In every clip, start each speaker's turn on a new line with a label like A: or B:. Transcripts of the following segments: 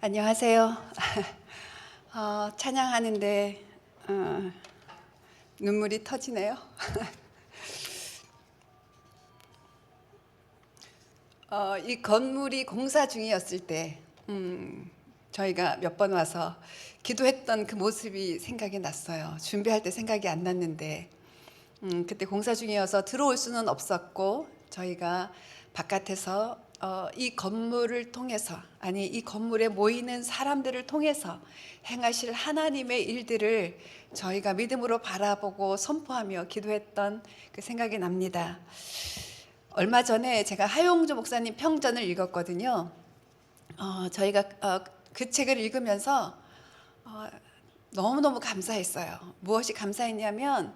A: 안녕하세요. 찬양하는데 눈물이 터지네요. 이 건물이 공사 중이었을 때 저희가 몇 번 와서 기도했던 그 모습이 생각이 났어요. 준비할 때 생각이 안 났는데 그때 공사 중이어서 들어올 수는 없었고 저희가 바깥에서 이 건물을 통해서, 아니 이 건물에 모이는 사람들을 통해서 행하실 하나님의 일들을 저희가 믿음으로 바라보고 선포하며 기도했던 그 생각이 납니다. 얼마 전에 제가 하용조 목사님 평전을 읽었거든요. 저희가 그 책을 읽으면서 너무너무 감사했어요. 무엇이 감사했냐면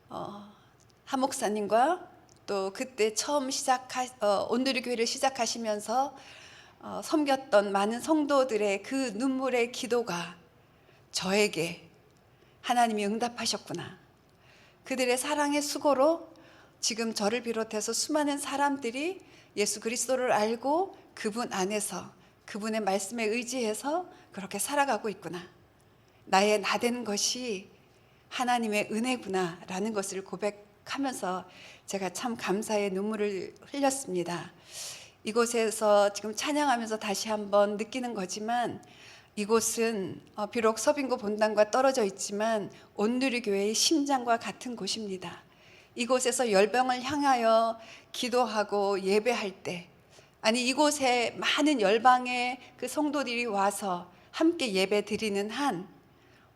A: 한 목사님과 또 그때 처음 온누리 교회를 시작하시면서 섬겼던 많은 성도들의 그 눈물의 기도가 저에게 하나님이 응답하셨구나. 그들의 사랑의 수고로 지금 저를 비롯해서 수많은 사람들이 예수 그리스도를 알고 그분 안에서 그분의 말씀에 의지해서 그렇게 살아가고 있구나. 나의 나된 것이 하나님의 은혜구나 라는 것을 고백하면서 제가 참 감사의 눈물을 흘렸습니다. 이곳에서 지금 찬양하면서 다시 한번 느끼는 거지만 이곳은 비록 서빙고 본당과 떨어져 있지만 온누리 교회의 심장과 같은 곳입니다. 이곳에서 열방을 향하여 기도하고 예배할 때, 아니 이곳에 많은 열방의 그 성도들이 와서 함께 예배 드리는 한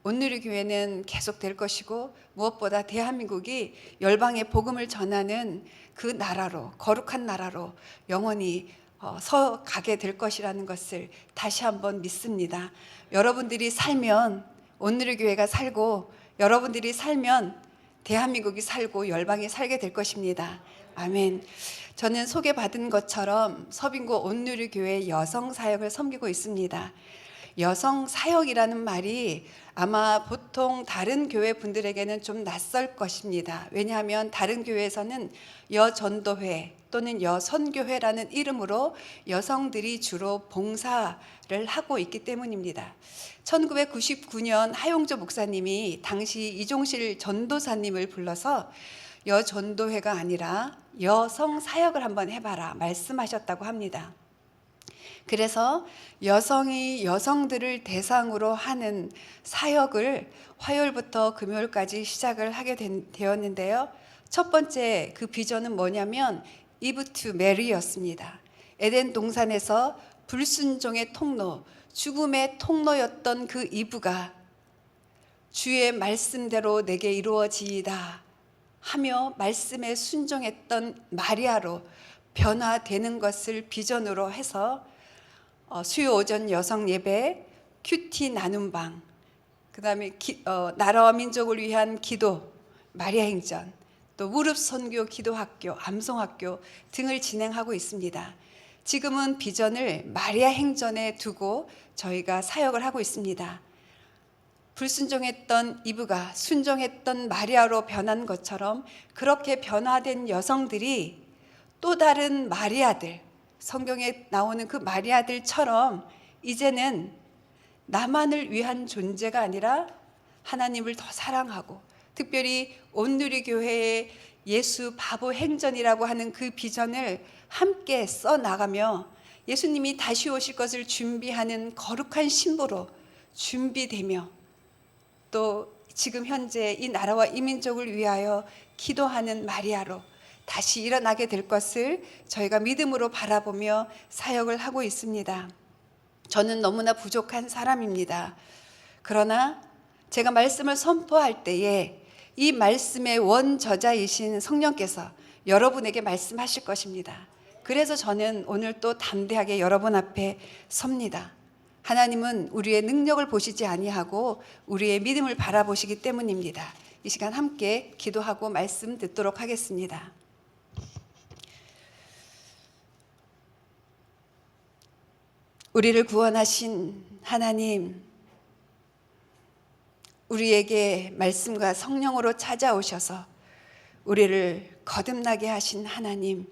A: 온누리 교회는 계속 될 것이고, 무엇보다 대한민국이 열방의 복음을 전하는 그 나라로, 거룩한 나라로 영원히 서가게 될 것이라는 것을 다시 한번 믿습니다. 여러분들이 살면 온누리 교회가 살고, 여러분들이 살면 대한민국이 살고 열방이 살게 될 것입니다. 아멘. 저는 소개받은 것처럼 서빙고 온누리 교회 여성 사역을 섬기고 있습니다. 여성 사역이라는 말이 아마 보통 다른 교회 분들에게는 좀 낯설 것입니다. 왜냐하면 다른 교회에서는 여전도회 또는 여선교회라는 이름으로 여성들이 주로 봉사를 하고 있기 때문입니다. 1999년 하용조 목사님이 당시 이종실 전도사님을 불러서 여전도회가 아니라 여성 사역을 한번 해봐라 말씀하셨다고 합니다. 그래서 여성이 여성들을 대상으로 하는 사역을 화요일부터 금요일까지 시작을 하게 되었는데요. 첫 번째 그 비전은 뭐냐면 이브 투 메리였습니다. 에덴 동산에서 불순종의 통로, 죽음의 통로였던 그 이브가 주의 말씀대로 내게 이루어지이다 하며 말씀에 순종했던 마리아로 변화되는 것을 비전으로 해서 수요 오전 여성 예배, 큐티 나눔 방, 그 다음에 나라와 민족을 위한 기도, 마리아 행전, 또 무릎 선교 기도학교, 암송학교 등을 진행하고 있습니다. 지금은 비전을 마리아 행전에 두고 저희가 사역을 하고 있습니다. 불순종했던 이브가 순종했던 마리아로 변한 것처럼 그렇게 변화된 여성들이 또 다른 마리아들, 성경에 나오는 그 마리아들처럼 이제는 나만을 위한 존재가 아니라 하나님을 더 사랑하고, 특별히 온누리 교회의 예수 바보 행전이라고 하는 그 비전을 함께 써나가며 예수님이 다시 오실 것을 준비하는 거룩한 신부로 준비되며, 또 지금 현재 이 나라와 이 민족을 위하여 기도하는 마리아로 다시 일어나게 될 것을 저희가 믿음으로 바라보며 사역을 하고 있습니다. 저는 너무나 부족한 사람입니다. 그러나 제가 말씀을 선포할 때에 이 말씀의 원저자이신 성령께서 여러분에게 말씀하실 것입니다. 그래서 저는 오늘 또 담대하게 여러분 앞에 섭니다. 하나님은 우리의 능력을 보시지 아니하고 우리의 믿음을 바라보시기 때문입니다. 이 시간 함께 기도하고 말씀 듣도록 하겠습니다. 우리를 구원하신 하나님, 우리에게 말씀과 성령으로 찾아오셔서 우리를 거듭나게 하신 하나님,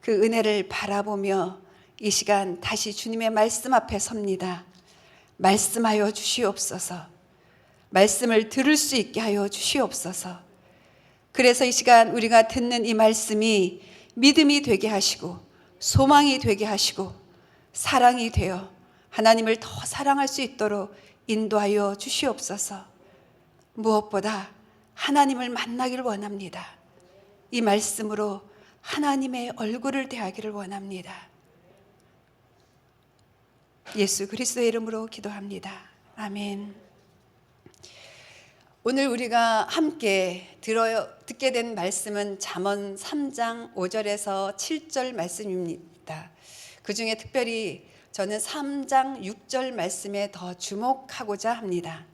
A: 그 은혜를 바라보며 이 시간 다시 주님의 말씀 앞에 섭니다. 말씀하여 주시옵소서. 말씀을 들을 수 있게 하여 주시옵소서. 그래서 이 시간 우리가 듣는 이 말씀이 믿음이 되게 하시고 소망이 되게 하시고 사랑이 되어 하나님을 더 사랑할 수 있도록 인도하여 주시옵소서. 무엇보다 하나님을 만나기를 원합니다. 이 말씀으로 하나님의 얼굴을 대하기를 원합니다. 예수 그리스도의 이름으로 기도합니다. 아멘. 오늘 우리가 함께 듣게 된 말씀은 잠언 3장 5절에서 7절 말씀입니다. 그 중에 특별히 저는 3장 6절 말씀에 더 주목하고자 합니다.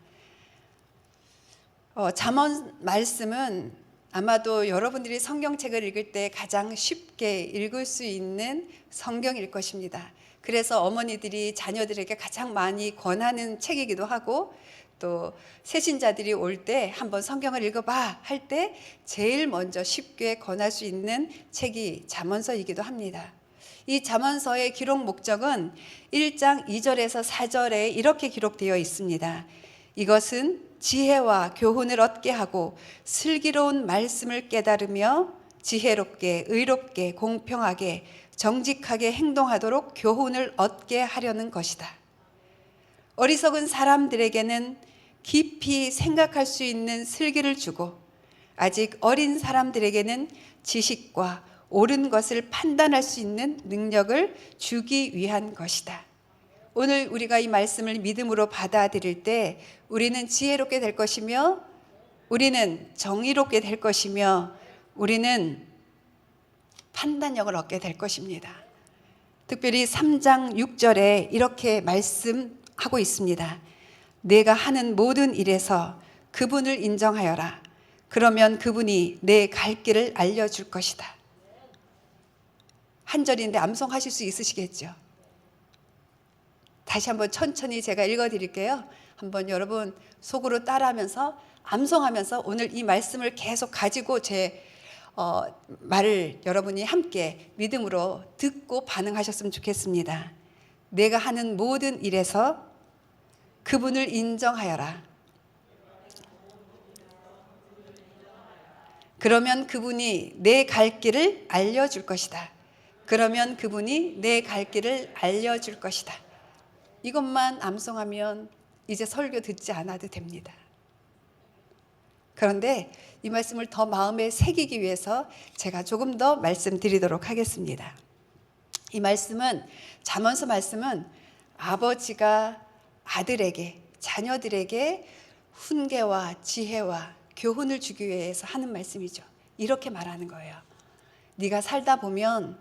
A: 잠언 말씀은 아마도 여러분들이 성경책을 읽을 때 가장 쉽게 읽을 수 있는 성경일 것입니다. 그래서 어머니들이 자녀들에게 가장 많이 권하는 책이기도 하고 또 새신자들이 올 때 한번 성경을 읽어봐 할 때 제일 먼저 쉽게 권할 수 있는 책이 잠언서이기도 합니다. 이 잠언서의 기록 목적은 1장 2절에서 4절에 이렇게 기록되어 있습니다. 이것은 지혜와 교훈을 얻게 하고 슬기로운 말씀을 깨달으며 지혜롭게 의롭게 공평하게 정직하게 행동하도록 교훈을 얻게 하려는 것이다. 어리석은 사람들에게는 깊이 생각할 수 있는 슬기를 주고 아직 어린 사람들에게는 지식과 옳은 것을 판단할 수 있는 능력을 주기 위한 것이다. 오늘 우리가 이 말씀을 믿음으로 받아들일 때 우리는 지혜롭게 될 것이며 우리는 정의롭게 될 것이며 우리는 판단력을 얻게 될 것입니다. 특별히 3장 6절에 이렇게 말씀하고 있습니다. 내가 하는 모든 일에서 그분을 인정하여라. 그러면 그분이 내 갈 길을 알려줄 것이다. 한 절인데 암송하실 수 있으시겠죠? 다시 한번 천천히 제가 읽어드릴게요. 한번 여러분 속으로 따라하면서 암송하면서 오늘 이 말씀을 계속 가지고 제 말을 여러분이 함께 믿음으로 듣고 반응하셨으면 좋겠습니다. 내가 하는 모든 일에서 그분을 인정하여라. 그러면 그분이 내 갈 길을 알려줄 것이다. 그러면 그분이 내 갈 길을 알려줄 것이다. 이것만 암송하면 이제 설교 듣지 않아도 됩니다. 그런데 이 말씀을 더 마음에 새기기 위해서 제가 조금 더 말씀드리도록 하겠습니다. 이 말씀은 잠언서 말씀은 아버지가 아들에게 자녀들에게 훈계와 지혜와 교훈을 주기 위해서 하는 말씀이죠. 이렇게 말하는 거예요. 네가 살다 보면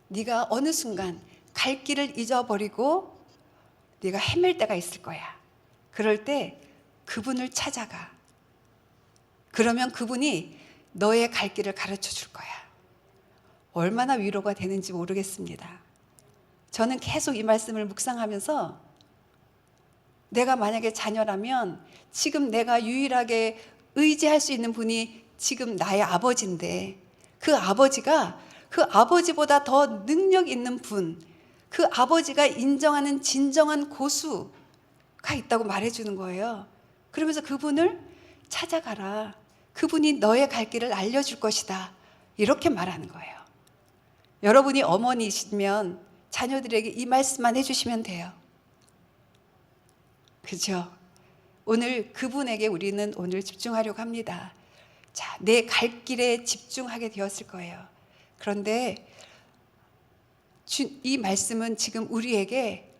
A: 네가 어느 순간 갈 길을 잊어버리고 네가 헤맬 때가 있을 거야. 그럴 때 그분을 찾아가. 그러면 그분이 너의 갈 길을 가르쳐 줄 거야. 얼마나 위로가 되는지 모르겠습니다. 저는 계속 이 말씀을 묵상하면서 내가 만약에 자녀라면 지금 내가 유일하게 의지할 수 있는 분이 지금 나의 아버지인데 그 아버지가 그 아버지보다 더 능력 있는 분, 그 아버지가 인정하는 진정한 고수가 있다고 말해주는 거예요. 그러면서 그분을 찾아가라. 그분이 너의 갈 길을 알려줄 것이다. 이렇게 말하는 거예요. 여러분이 어머니시면 자녀들에게 이 말씀만 해주시면 돼요. 그죠? 오늘 그분에게 우리는 오늘 집중하려고 합니다. 자, 내 갈 길에 집중하게 되었을 거예요. 그런데 이 말씀은 지금 우리에게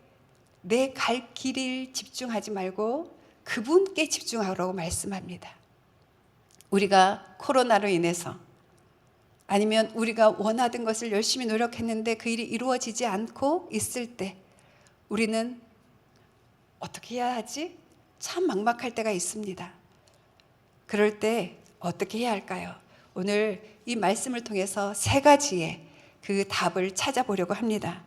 A: 내 갈 길을 집중하지 말고 그분께 집중하라고 말씀합니다. 우리가 코로나로 인해서 아니면 우리가 원하던 것을 열심히 노력했는데 그 일이 이루어지지 않고 있을 때 우리는 어떻게 해야 하지? 참 막막할 때가 있습니다. 그럴 때 어떻게 해야 할까요? 오늘 이 말씀을 통해서 3가지의 그 답을 찾아보려고 합니다.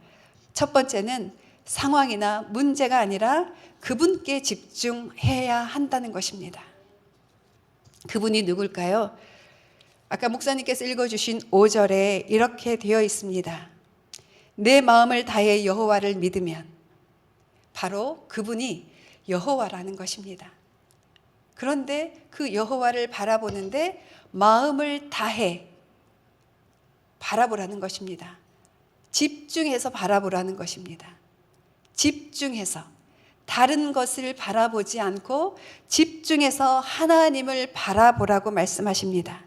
A: 첫 번째는 상황이나 문제가 아니라 그분께 집중해야 한다는 것입니다. 그분이 누굴까요? 아까 목사님께서 읽어주신 5절에 이렇게 되어 있습니다. 내 마음을 다해 여호와를 믿으면 바로 그분이 여호와라는 것입니다. 그런데 그 여호와를 바라보는데 마음을 다해 바라보라는 것입니다. 집중해서 바라보라는 것입니다. 집중해서 다른 것을 바라보지 않고 집중해서 하나님을 바라보라고 말씀하십니다.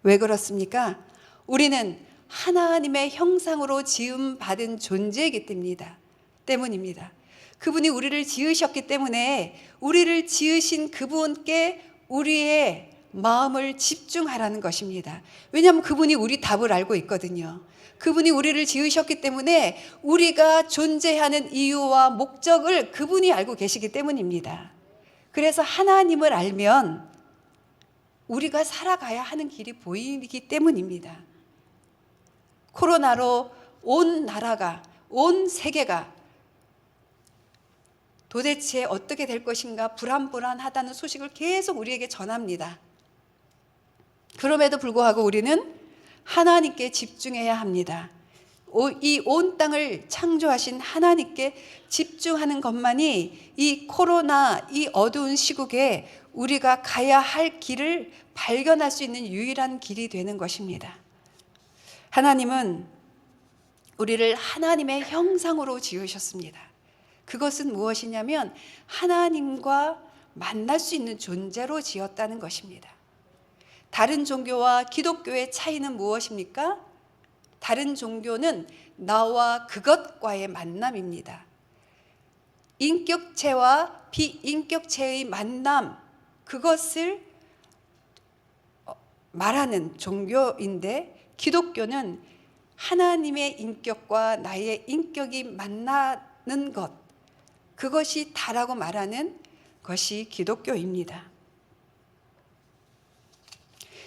A: 왜 그렇습니까? 우리는 하나님의 형상으로 지음받은 존재이기 때문입니다. 그분이 우리를 지으셨기 때문에 우리를 지으신 그분께 우리의 마음을 집중하라는 것입니다. 왜냐하면 그분이 우리 답을 알고 있거든요. 그분이 우리를 지으셨기 때문에 우리가 존재하는 이유와 목적을 그분이 알고 계시기 때문입니다. 그래서 하나님을 알면 우리가 살아가야 하는 길이 보이기 때문입니다. 코로나로 온 나라가, 온 세계가 도대체 어떻게 될 것인가 불안불안하다는 소식을 계속 우리에게 전합니다. 그럼에도 불구하고 우리는 하나님께 집중해야 합니다. 이 온 땅을 창조하신 하나님께 집중하는 것만이 이 코로나, 이 어두운 시국에 우리가 가야 할 길을 발견할 수 있는 유일한 길이 되는 것입니다. 하나님은 우리를 하나님의 형상으로 지으셨습니다. 그것은 무엇이냐면 하나님과 만날 수 있는 존재로 지었다는 것입니다. 다른 종교와 기독교의 차이는 무엇입니까? 다른 종교는 나와 그것과의 만남입니다. 인격체와 비인격체의 만남, 그것을 말하는 종교인데 기독교는 하나님의 인격과 나의 인격이 만나는 것, 그것이 다라고 말하는 것이 기독교입니다.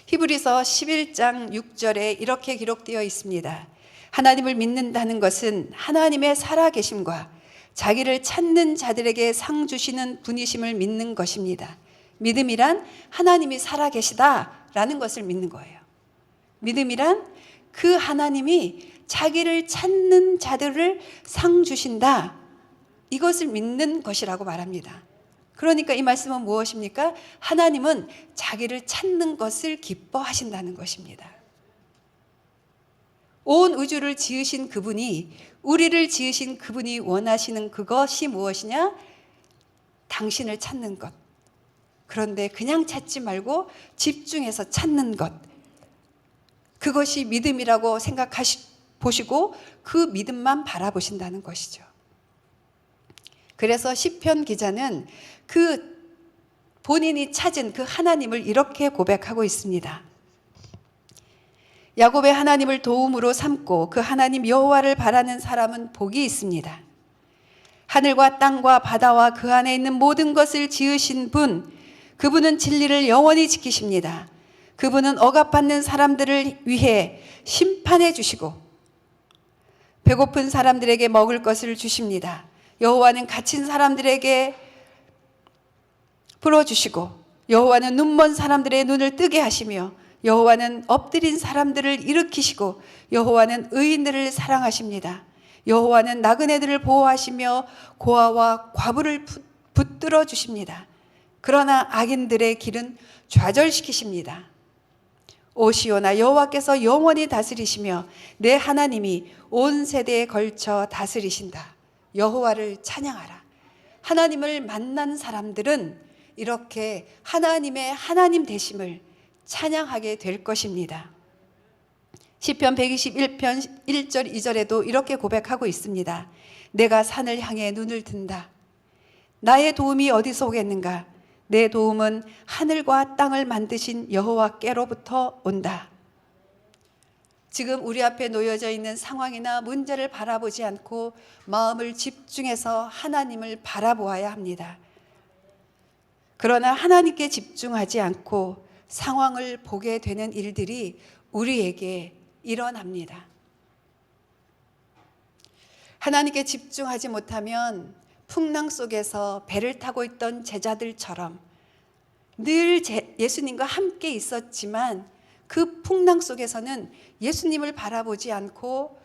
A: 히브리서 11장 6절에 이렇게 기록되어 있습니다. 하나님을 믿는다는 것은 하나님의 살아계심과 자기를 찾는 자들에게 상 주시는 분이심을 믿는 것입니다. 믿음이란 하나님이 살아계시다라는 것을 믿는 거예요. 믿음이란 그 하나님이 자기를 찾는 자들을 상 주신다, 이것을 믿는 것이라고 말합니다. 그러니까 이 말씀은 무엇입니까? 하나님은 자기를 찾는 것을 기뻐하신다는 것입니다. 온 우주를 지으신 그분이, 우리를 지으신 그분이 원하시는 그것이 무엇이냐? 당신을 찾는 것. 그런데 그냥 찾지 말고 집중해서 찾는 것. 그것이 믿음이라고 보시고 그 믿음만 바라보신다는 것이죠. 그래서 시편 기자는 그 본인이 찾은 그 하나님을 이렇게 고백하고 있습니다. 야곱의 하나님을 도움으로 삼고 그 하나님 여호와를 바라는 사람은 복이 있습니다. 하늘과 땅과 바다와 그 안에 있는 모든 것을 지으신 분, 그분은 진리를 영원히 지키십니다. 그분은 억압받는 사람들을 위해 심판해 주시고 배고픈 사람들에게 먹을 것을 주십니다. 여호와는 갇힌 사람들에게 풀어주시고 여호와는 눈먼 사람들의 눈을 뜨게 하시며 여호와는 엎드린 사람들을 일으키시고 여호와는 의인들을 사랑하십니다. 여호와는 나그네들을 보호하시며 고아와 과부를 붙들어 주십니다. 그러나 악인들의 길은 좌절시키십니다. 오 시온아, 여호와께서 영원히 다스리시며 내 하나님이 온 세대에 걸쳐 다스리신다. 여호와를 찬양하라. 하나님을 만난 사람들은 이렇게 하나님의 하나님 되심을 찬양하게 될 것입니다. 시편 121편 1절 2절에도 이렇게 고백하고 있습니다. 내가 산을 향해 눈을 든다. 나의 도움이 어디서 오겠는가? 내 도움은 하늘과 땅을 만드신 여호와께로부터 온다. 지금 우리 앞에 놓여져 있는 상황이나 문제를 바라보지 않고 마음을 집중해서 하나님을 바라보아야 합니다. 그러나 하나님께 집중하지 않고 상황을 보게 되는 일들이 우리에게 일어납니다. 하나님께 집중하지 못하면 풍랑 속에서 배를 타고 있던 제자들처럼 늘 예수님과 함께 있었지만 그 풍랑 속에서는 예수님을 바라보지 않고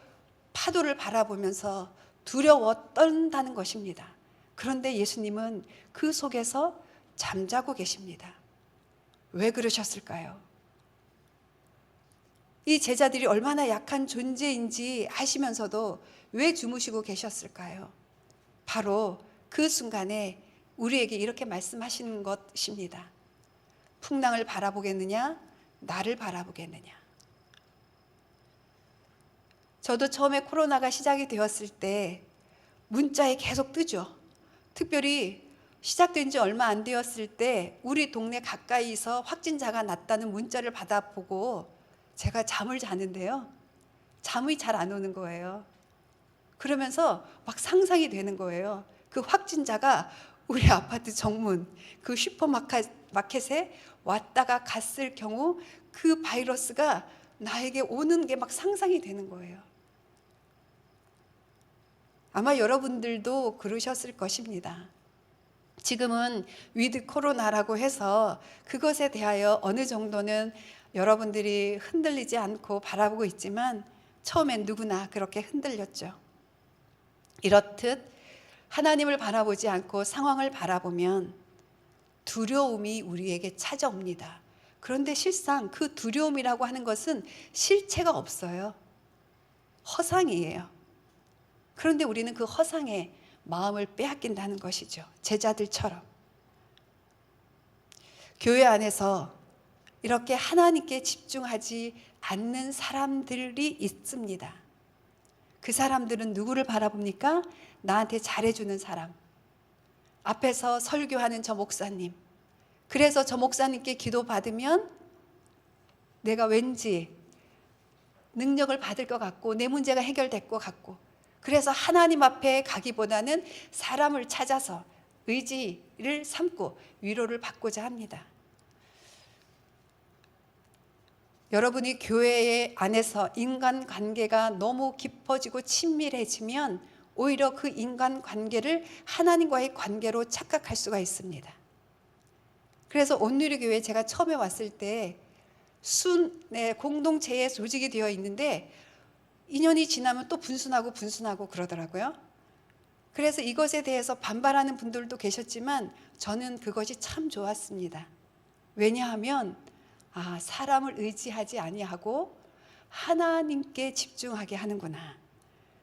A: 파도를 바라보면서 두려워 떨다는 것입니다. 그런데 예수님은 그 속에서 잠자고 계십니다. 왜 그러셨을까요? 이 제자들이 얼마나 약한 존재인지 아시면서도 왜 주무시고 계셨을까요? 바로 그 순간에 우리에게 이렇게 말씀하시는 것입니다. 풍랑을 바라보겠느냐? 나를 바라보겠느냐? 저도 처음에 코로나가 시작이 되었을 때 문자에 계속 뜨죠. 특별히 시작된 지 얼마 안 되었을 때 우리 동네 가까이서 확진자가 났다는 문자를 받아보고 제가 잠을 자는데요. 잠이 잘 안 오는 거예요. 그러면서 막 상상이 되는 거예요. 그 확진자가 우리 아파트 정문, 그 슈퍼마켓에 왔다가 갔을 경우 그 바이러스가 나에게 오는 게 막 상상이 되는 거예요. 아마 여러분들도 그러셨을 것입니다. 지금은 위드 코로나라고 해서 그것에 대하여 어느 정도는 여러분들이 흔들리지 않고 바라보고 있지만 처음엔 누구나 그렇게 흔들렸죠. 이렇듯 하나님을 바라보지 않고 상황을 바라보면 두려움이 우리에게 찾아옵니다. 그런데 실상 그 두려움이라고 하는 것은 실체가 없어요. 허상이에요. 그런데 우리는 그 허상에 마음을 빼앗긴다는 것이죠. 제자들처럼. 교회 안에서 이렇게 하나님께 집중하지 않는 사람들이 있습니다. 그 사람들은 누구를 바라봅니까? 나한테 잘해주는 사람. 앞에서 설교하는 저 목사님. 그래서 저 목사님께 기도받으면 내가 왠지 능력을 받을 것 같고 내 문제가 해결될 것 같고, 그래서 하나님 앞에 가기보다는 사람을 찾아서 의지를 삼고 위로를 받고자 합니다. 여러분이 교회 안에서 인간관계가 너무 깊어지고 친밀해지면 오히려 그 인간관계를 하나님과의 관계로 착각할 수가 있습니다. 그래서 온누리교회 제가 처음에 왔을 때 공동체에 조직이 되어 있는데 2년이 지나면 또 분순하고 그러더라고요. 그래서 이것에 대해서 반발하는 분들도 계셨지만 저는 그것이 참 좋았습니다. 왜냐하면 사람을 의지하지 아니하고 하나님께 집중하게 하는구나.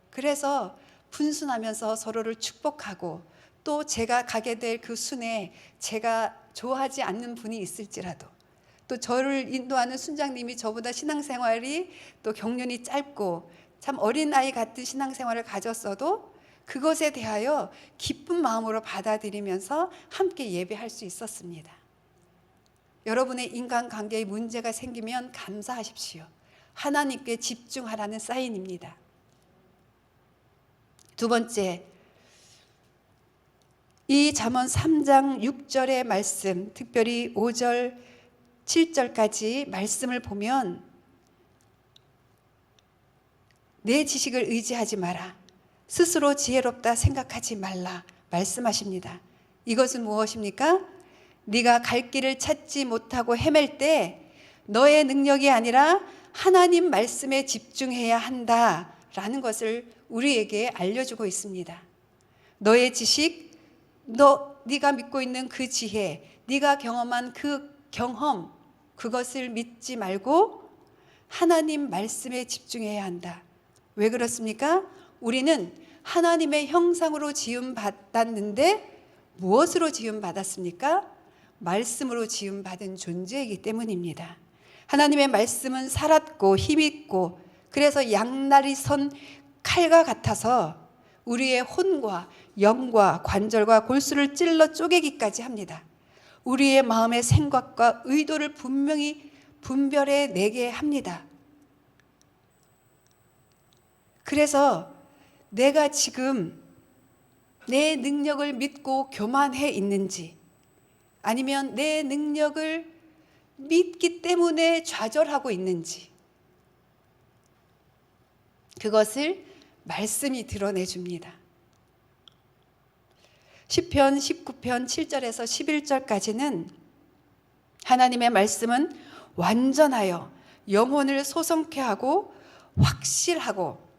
A: 그래서 분순하면서 서로를 축복하고, 또 제가 가게 될 그 순에 제가 좋아하지 않는 분이 있을지라도, 또 저를 인도하는 순장님이 저보다 신앙생활이 또 경륜이 짧고 참 어린아이 같은 신앙생활을 가졌어도 그것에 대하여 기쁜 마음으로 받아들이면서 함께 예배할 수 있었습니다. 여러분의 인간관계에 문제가 생기면 감사하십시오. 하나님께 집중하라는 사인입니다. 두 번째, 이 잠언 3장 6절의 말씀, 특별히 5절, 7절까지 말씀을 보면 내 지식을 의지하지 마라. 스스로 지혜롭다 생각하지 말라 말씀하십니다. 이것은 무엇입니까? 네가 갈 길을 찾지 못하고 헤맬 때 너의 능력이 아니라 하나님 말씀에 집중해야 한다라는 것을 우리에게 알려주고 있습니다. 너의 지식, 네가 믿고 있는 그 지혜, 네가 경험한 그 경험, 그것을 믿지 말고 하나님 말씀에 집중해야 한다. 왜 그렇습니까? 우리는 하나님의 형상으로 지음받았는데 무엇으로 지음받았습니까? 말씀으로 지음받은 존재이기 때문입니다. 하나님의 말씀은 살았고 힘있고, 그래서 양날이 선 칼과 같아서 우리의 혼과 영과 관절과 골수를 찔러 쪼개기까지 합니다. 우리의 마음의 생각과 의도를 분명히 분별해 내게 합니다. 그래서 내가 지금 내 능력을 믿고 교만해 있는지, 아니면 내 능력을 믿기 때문에 좌절하고 있는지, 그것을 말씀이 드러내 줍니다. 시편 19편 7절에서 11절까지는 하나님의 말씀은 완전하여 영혼을 소성케 하고 확실하고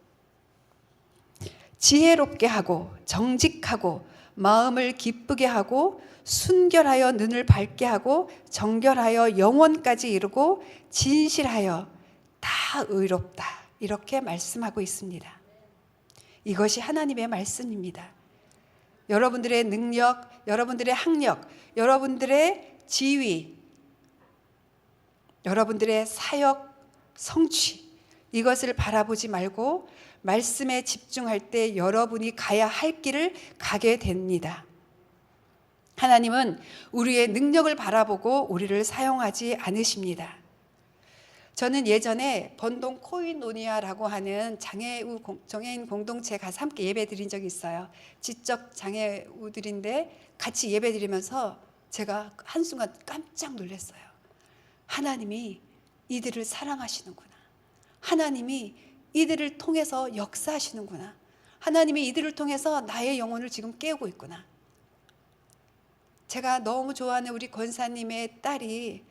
A: 지혜롭게 하고 정직하고 마음을 기쁘게 하고 순결하여 눈을 밝게 하고 정결하여 영혼까지 이루고 진실하여 다 의롭다. 이렇게 말씀하고 있습니다. 이것이 하나님의 말씀입니다. 여러분들의 능력, 여러분들의 학력, 여러분들의 지위, 여러분들의 사역, 성취, 이것을 바라보지 말고 말씀에 집중할 때 여러분이 가야 할 길을 가게 됩니다. 하나님은 우리의 능력을 바라보고 우리를 사용하지 않으십니다. 저는 예전에 번동 코이노니아라고 하는 장애인 공동체에 가서 함께 예배 드린 적이 있어요. 지적 장애우들인데 같이 예배 드리면서 제가 한순간 깜짝 놀랐어요. 하나님이 이들을 사랑하시는구나. 하나님이 이들을 통해서 역사하시는구나. 하나님이 이들을 통해서 나의 영혼을 지금 깨우고 있구나. 제가 너무 좋아하는 우리 권사님의 딸이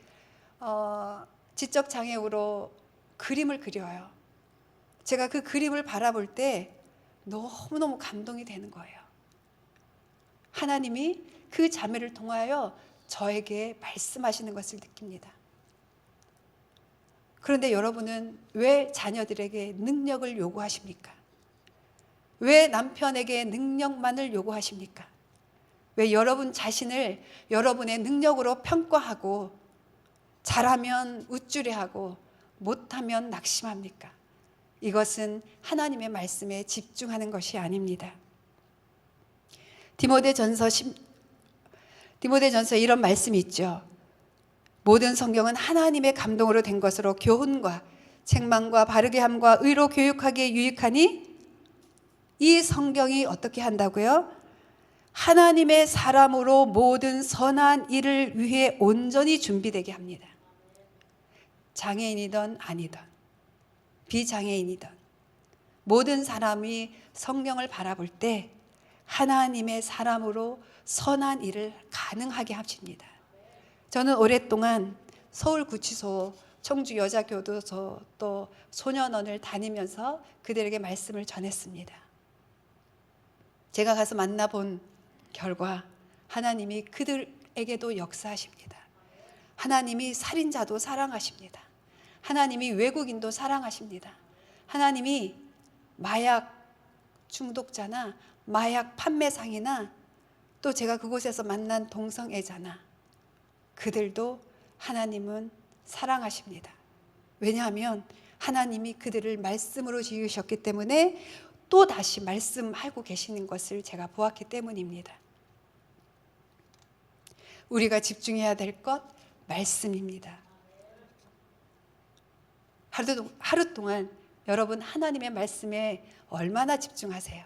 A: 지적장애우로 그림을 그려요. 제가 그 그림을 바라볼 때 너무너무 감동이 되는 거예요. 하나님이 그 자매를 통하여 저에게 말씀하시는 것을 느낍니다. 그런데 여러분은 왜 자녀들에게 능력을 요구하십니까? 왜 남편에게 능력만을 요구하십니까? 왜 여러분 자신을 여러분의 능력으로 평가하고 잘하면 우쭐해하고 못하면 낙심합니까? 이것은 하나님의 말씀에 집중하는 것이 아닙니다. 디모데전서 이런 말씀이 있죠. 모든 성경은 하나님의 감동으로 된 것으로 교훈과 책망과 바르게 함과 의로 교육하기에 유익하니 이 성경이 어떻게 한다고요? 하나님의 사람으로 모든 선한 일을 위해 온전히 준비되게 합니다. 장애인이든 아니든 비장애인이든 모든 사람이 성경을 바라볼 때 하나님의 사람으로 선한 일을 가능하게 하십니다. 저는 오랫동안 서울구치소, 청주여자교도소 또 소년원을 다니면서 그들에게 말씀을 전했습니다. 제가 가서 만나본 결과 하나님이 그들에게도 역사하십니다. 하나님이 살인자도 사랑하십니다. 하나님이 외국인도 사랑하십니다. 하나님이 마약 중독자나 마약 판매상이나 또 제가 그곳에서 만난 동성애자나 그들도 하나님은 사랑하십니다. 왜냐하면 하나님이 그들을 말씀으로 지으셨기 때문에 또 다시 말씀하고 계시는 것을 제가 보았기 때문입니다. 우리가 집중해야 될 것 말씀입니다. 하루 동안 여러분 하나님의 말씀에 얼마나 집중하세요?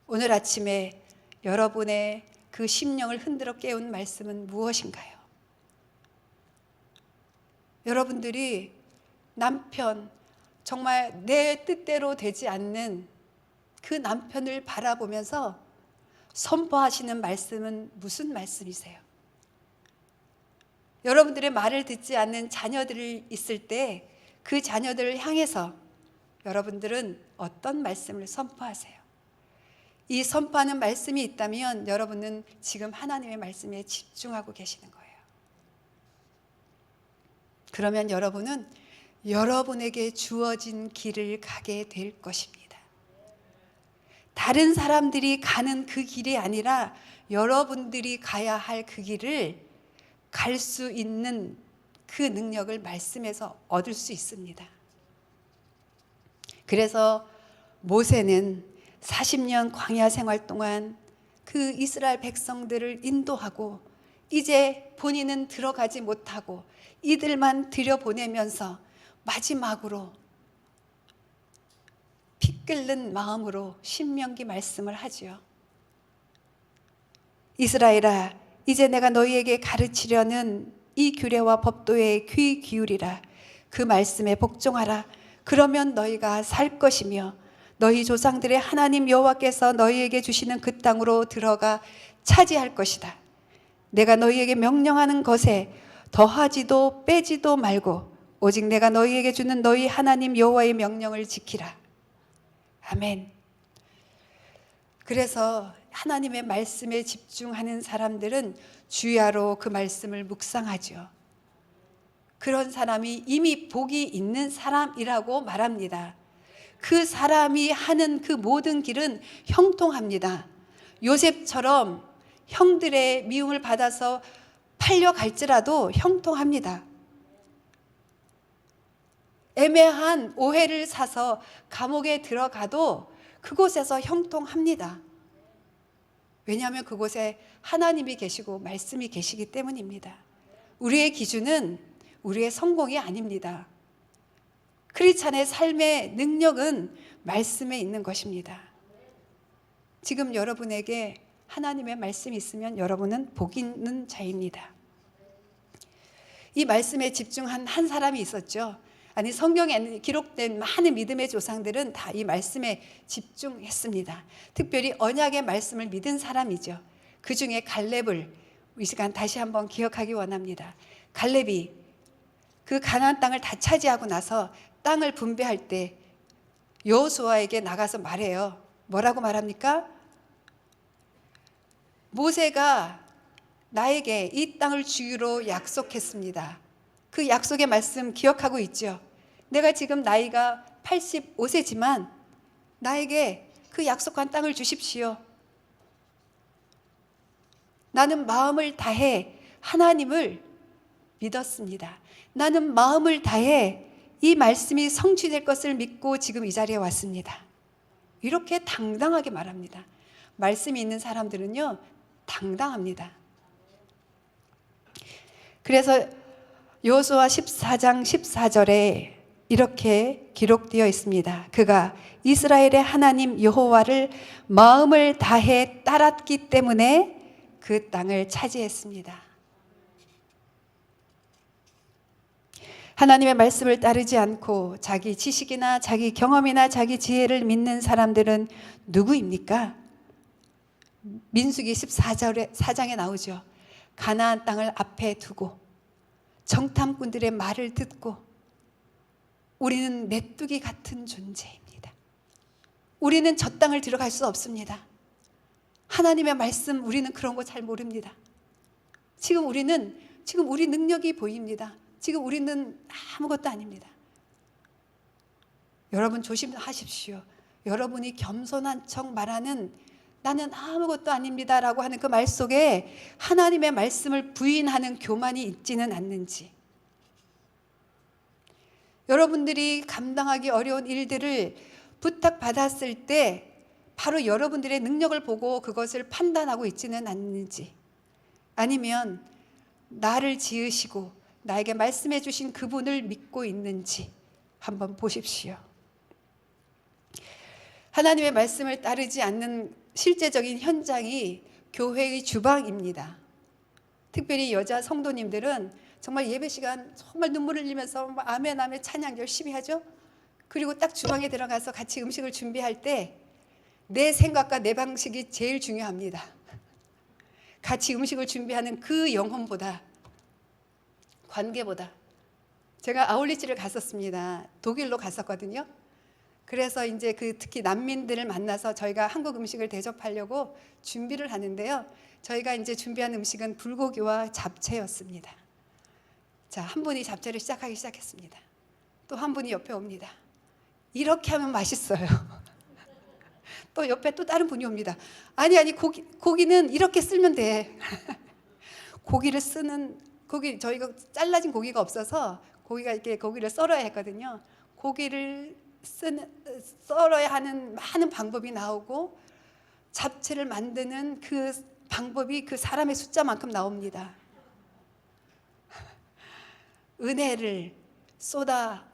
A: 오늘 아침에 여러분의 그 심령을 흔들어 깨운 말씀은 무엇인가요? 여러분들이 남편, 정말 내 뜻대로 되지 않는 그 남편을 바라보면서 선포하시는 말씀은 무슨 말씀이세요? 여러분들의 말을 듣지 않는 자녀들이 있을 때 그 자녀들을 향해서 여러분들은 어떤 말씀을 선포하세요? 이 선포하는 말씀이 있다면 여러분은 지금 하나님의 말씀에 집중하고 계시는 거예요. 그러면 여러분은 여러분에게 주어진 길을 가게 될 것입니다. 다른 사람들이 가는 그 길이 아니라 여러분들이 가야 할 그 길을 갈 수 있는 그 능력을 말씀에서 얻을 수 있습니다. 그래서 모세는 40년 광야 생활 동안 그 이스라엘 백성들을 인도하고 이제 본인은 들어가지 못하고 이들만 들여보내면서 마지막으로 피 끓는 마음으로 신명기 말씀을 하지요. 이스라엘아, 이제 내가 너희에게 가르치려는 이 규례와 법도에 귀 기울이라. 그 말씀에 복종하라. 그러면 너희가 살 것이며 너희 조상들의 하나님 여호와께서 너희에게 주시는 그 땅으로 들어가 차지할 것이다. 내가 너희에게 명령하는 것에 더하지도 빼지도 말고 오직 내가 너희에게 주는 너희 하나님 여호와의 명령을 지키라. 아멘. 그래서 하나님의 말씀에 집중하는 사람들은 주야로 그 말씀을 묵상하죠. 그런 사람이 이미 복이 있는 사람이라고 말합니다. 그 사람이 하는 그 모든 길은 형통합니다. 요셉처럼 형들의 미움을 받아서 팔려갈지라도 형통합니다. 애매한 오해를 사서 감옥에 들어가도 그곳에서 형통합니다. 왜냐하면 그곳에 하나님이 계시고 말씀이 계시기 때문입니다. 우리의 기준은 우리의 성공이 아닙니다. 크리스찬의 삶의 능력은 말씀에 있는 것입니다. 지금 여러분에게 하나님의 말씀이 있으면 여러분은 복 있는 자입니다. 이 말씀에 집중한 한 사람이 있었죠. 아니, 성경에 기록된 많은 믿음의 조상들은 다 이 말씀에 집중했습니다. 특별히 언약의 말씀을 믿은 사람이죠. 그 중에 갈렙을 이 시간 다시 한번 기억하기 원합니다. 갈렙이 그 가나안 땅을 다 차지하고 나서 땅을 분배할 때 여호수아에게 나가서 말해요. 뭐라고 말합니까? 모세가 나에게 이 땅을 주기로 약속했습니다. 그 약속의 말씀 기억하고 있죠. 내가 지금 나이가 85세지만 나에게 그 약속한 땅을 주십시오. 나는 마음을 다해 하나님을 믿었습니다. 나는 마음을 다해 이 말씀이 성취될 것을 믿고 지금 이 자리에 왔습니다. 이렇게 당당하게 말합니다. 말씀이 있는 사람들은요, 당당합니다. 그래서 여호수아 14장 14절에 이렇게 기록되어 있습니다. 그가 이스라엘의 하나님 여호와를 마음을 다해 따랐기 때문에 그 땅을 차지했습니다. 하나님의 말씀을 따르지 않고 자기 지식이나 자기 경험이나 자기 지혜를 믿는 사람들은 누구입니까? 민수기 14장에 나오죠. 가나안 땅을 앞에 두고 정탐꾼들의 말을 듣고 우리는 메뚜기 같은 존재입니다. 우리는 저 땅을 들어갈 수 없습니다. 하나님의 말씀 우리는 그런 거 잘 모릅니다. 지금 우리 능력이 보입니다. 지금 우리는 아무것도 아닙니다. 여러분 조심하십시오. 여러분이 겸손한 척 말하는 나는 아무것도 아닙니다 라고 하는 그 말 속에 하나님의 말씀을 부인하는 교만이 있지는 않는지, 여러분들이 감당하기 어려운 일들을 부탁받았을 때 바로 여러분들의 능력을 보고 그것을 판단하고 있지는 않는지, 아니면 나를 지으시고 나에게 말씀해 주신 그분을 믿고 있는지 한번 보십시오. 하나님의 말씀을 따르지 않는 실제적인 현장이 교회의 주방입니다. 특별히 여자 성도님들은 정말 예배 시간 정말 눈물을 흘리면서 아멘 아멘 찬양 열심히 하죠. 그리고 딱 주방에 들어가서 같이 음식을 준비할 때 내 생각과 내 방식이 제일 중요합니다. 같이 음식을 준비하는 그 영혼보다, 관계보다. 제가 아울리치를 갔었습니다. 독일로 갔었거든요. 그래서 이제 특히 난민들을 만나서 저희가 한국 음식을 대접하려고 준비를 하는데요. 저희가 이제 준비한 음식은 불고기와 잡채였습니다. 자, 한 분이 잡채를 시작했습니다. 또 한 분이 옆에 옵니다. 이렇게 하면 맛있어요. 또 옆에 또 다른 분이 옵니다. 아니 고기는 이렇게 쓸면 돼. 저희가 잘라진 고기가 없어서 고기를 썰어야 했거든요. 고기를 썰어야 하는 많은 방법이 나오고 잡채를 만드는 그 방법이 그 사람의 숫자만큼 나옵니다. 은혜를 쏟아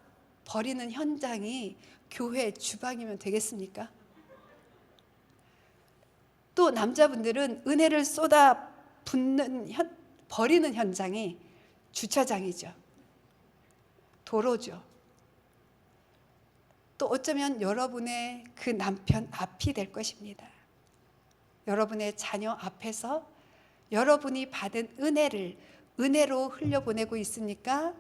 A: 버리는 현장이 교회 주방이면 되겠습니까? 또 남자분들은 은혜를 쏟아 버리는 현장이 주차장이죠. 도로죠. 또 어쩌면 여러분의 그 남편 앞이 될 것입니다. 여러분의 자녀 앞에서 여러분이 받은 은혜를 은혜로 흘려보내고 있습니까?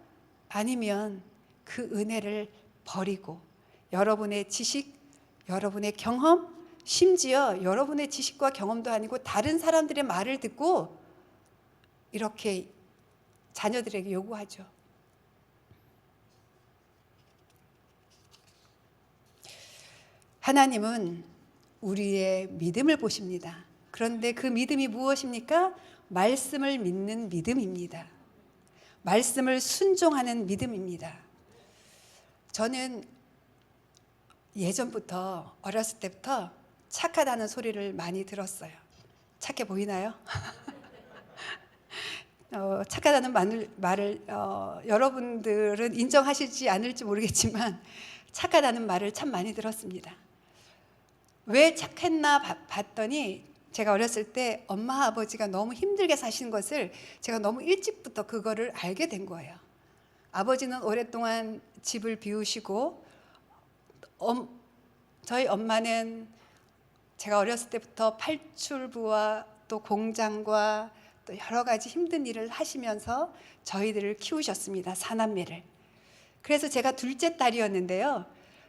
A: 아니면 그 은혜를 버리고 여러분의 지식, 여러분의 경험, 심지어 여러분의 지식과 경험도 아니고 다른 사람들의 말을 듣고 이렇게 자녀들에게 요구하죠. 하나님은 우리의 믿음을 보십니다. 그런데 그 믿음이 무엇입니까? 말씀을 믿는 믿음입니다. 말씀을 순종하는 믿음입니다. 저는 예전부터 어렸을 때부터 착하다는 소리를 많이 들었어요. 착해 보이나요? 착하다는 말을 여러분들은 인정하실지 않을지 모르겠지만 착하다는 말을 참 많이 들었습니다. 왜 착했나 봤더니 제가 어렸을 때 엄마 아버지가 너무 힘들게 사신 것을 제가 너무 일찍부터 그거를 알게 된 거예요. 아버지는 오랫동안 집을 비우시고 저희 엄마는 제가 어렸을 때부터 팔출부와 또 공장과 또 여러 가지 힘든 일을 하시면서 저희들을 키우셨습니다. 사남매를. 그래서 제가 둘째 딸이었는데요.